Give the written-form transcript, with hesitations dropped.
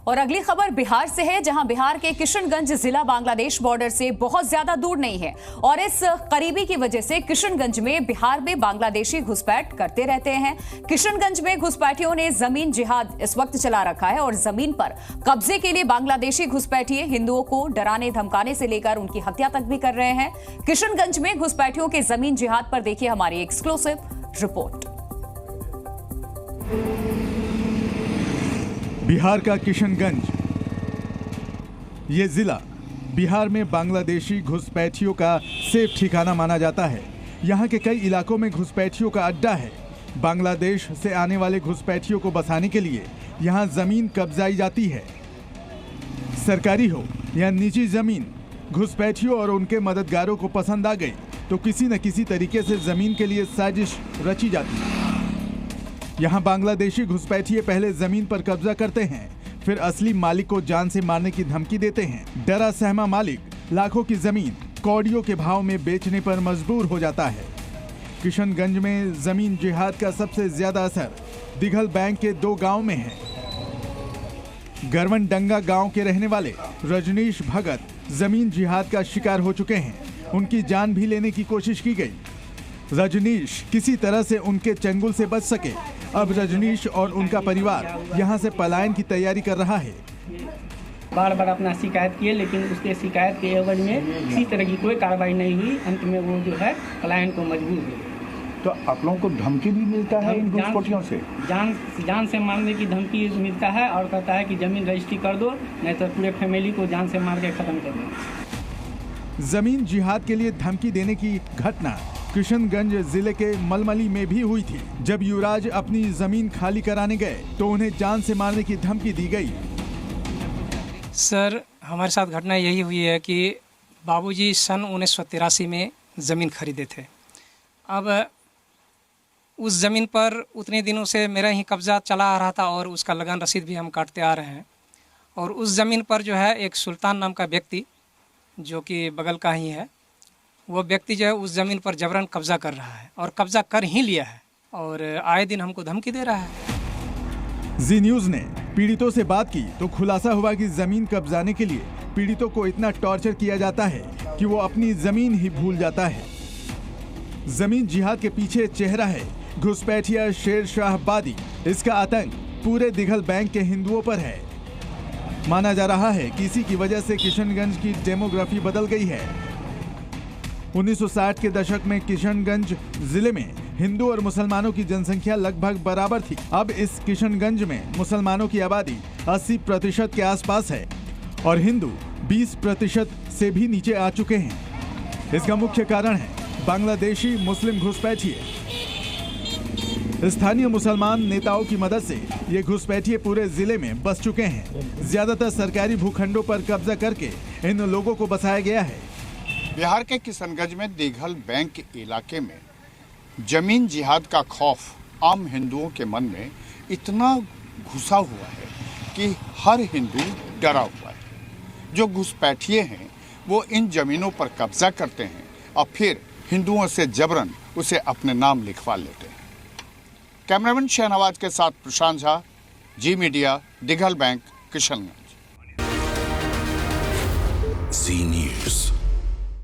और अगली खबर बिहार से है, जहां बिहार के किशनगंज जिला बांग्लादेश बॉर्डर से बहुत ज्यादा दूर नहीं है और इस करीबी की वजह से किशनगंज में बिहार में बांग्लादेशी घुसपैठ करते रहते हैं। किशनगंज में घुसपैठियों ने जमीन जिहाद इस वक्त चला रखा है और जमीन पर कब्जे के लिए बांग्लादेशी घुसपैठिए हिंदुओं को डराने धमकाने से लेकर उनकी हत्या तक भी कर रहे हैं। किशनगंज में घुसपैठियों के जमीन जिहाद पर देखिए हमारी एक्सक्लूसिव रिपोर्ट। बिहार का किशनगंज, ये जिला बिहार में बांग्लादेशी घुसपैठियों का सेफ ठिकाना माना जाता है। यहाँ के कई इलाकों में घुसपैठियों का अड्डा है। बांग्लादेश से आने वाले घुसपैठियों को बसाने के लिए यहाँ जमीन कब्जाई जाती है। सरकारी हो या निजी जमीन, घुसपैठियों और उनके मददगारों को पसंद आ गई तो किसी न किसी तरीके से जमीन के लिए साजिश रची जाती है। यहाँ बांग्लादेशी घुसपैठिए पहले जमीन पर कब्जा करते हैं, फिर असली मालिक को जान से मारने की धमकी देते हैं। डरा सहमा मालिक लाखों की जमीन कौड़ियों के भाव में बेचने पर मजबूर हो जाता है। किशनगंज में जमीन जिहाद का सबसे ज्यादा असर दिघल बैंक के 2 गांव में है। गरवनडंगा गांव के रहने वाले रजनीश भगत जमीन जिहाद का शिकार हो चुके हैं। उनकी जान भी लेने की कोशिश की गई। रजनीश किसी तरह से उनके चंगुल से बच सके। अब रजनीश और उनका परिवार यहां से पलायन की तैयारी कर रहा है। बार बार अपना शिकायत किए, लेकिन उसके शिकायत के एवज में किसी तरह की कोई कार्रवाई नहीं हुई। अंत में वो जो है पलायन को मजबूर हुए। तो आप लोगों को धमकी भी मिलता है इन घुसपैठियों से? जान से मारने की धमकी मिलता है और कहता है कि जमीन रजिस्ट्री कर दो, नहीं तो पूरे फैमिली को जान से मार के खत्म कर दो। जमीन जिहाद के लिए धमकी देने की घटना किशनगंज जिले के मलमली में भी हुई थी। जब युवराज अपनी जमीन खाली कराने गए तो उन्हें जान से मारने की धमकी दी गई। सर, हमारे साथ घटना यही हुई है कि बाबूजी सन 1983 में ज़मीन खरीदे थे। अब उस ज़मीन पर उतने दिनों से मेरा ही कब्ज़ा चला आ रहा था और उसका लगान रसीद भी हम काटते आ रहे हैं। और उस ज़मीन पर जो है एक सुल्तान नाम का व्यक्ति, जो कि बगल का ही है, वो व्यक्ति जो है उस ज़मीन पर जबरन कब्ज़ा कर रहा है और कब्ज़ा कर ही लिया है और आए दिन हमको धमकी दे रहा है। जी न्यूज़ ने पीड़ितों से बात की तो खुलासा हुआ कि जमीन कब्जाने के लिए पीड़ितों को इतना टॉर्चर किया जाता है कि वो अपनी जमीन ही भूल जाता है। जमीन जिहाद के पीछे चेहरा है घुसपैठिया शेर शाह बादी। इसका आतंक पूरे दिघल बैंक के हिंदुओं पर है। माना जा रहा है कि इसी की वजह से किशनगंज की डेमोग्राफी बदल गई है। 1960 के दशक में किशनगंज जिले में हिंदू और मुसलमानों की जनसंख्या लगभग बराबर थी। अब इस किशनगंज में मुसलमानों की आबादी 80% के आसपास है और हिंदू 20% से भी नीचे आ चुके हैं। इसका मुख्य कारण है बांग्लादेशी मुस्लिम घुसपैठिए। स्थानीय मुसलमान नेताओं की मदद से ये घुसपैठिए पूरे जिले में बस चुके हैं। ज्यादातर सरकारी भूखंडों पर कब्जा करके इन लोगों को बसाया गया है। बिहार के किशनगंज में दिघल बैंक के इलाके में जमीन जिहाद का खौफ आम हिंदुओं के मन में इतना घुसा हुआ है कि हर हिंदू डरा हुआ है। जो घुसपैठिए हैं वो इन जमीनों पर कब्जा करते हैं और फिर हिंदुओं से जबरन उसे अपने नाम लिखवा लेते हैं। कैमरामैन शहनवाज के साथ प्रशांत झा, जी मीडिया, दिघल बैंक, किशनगंज।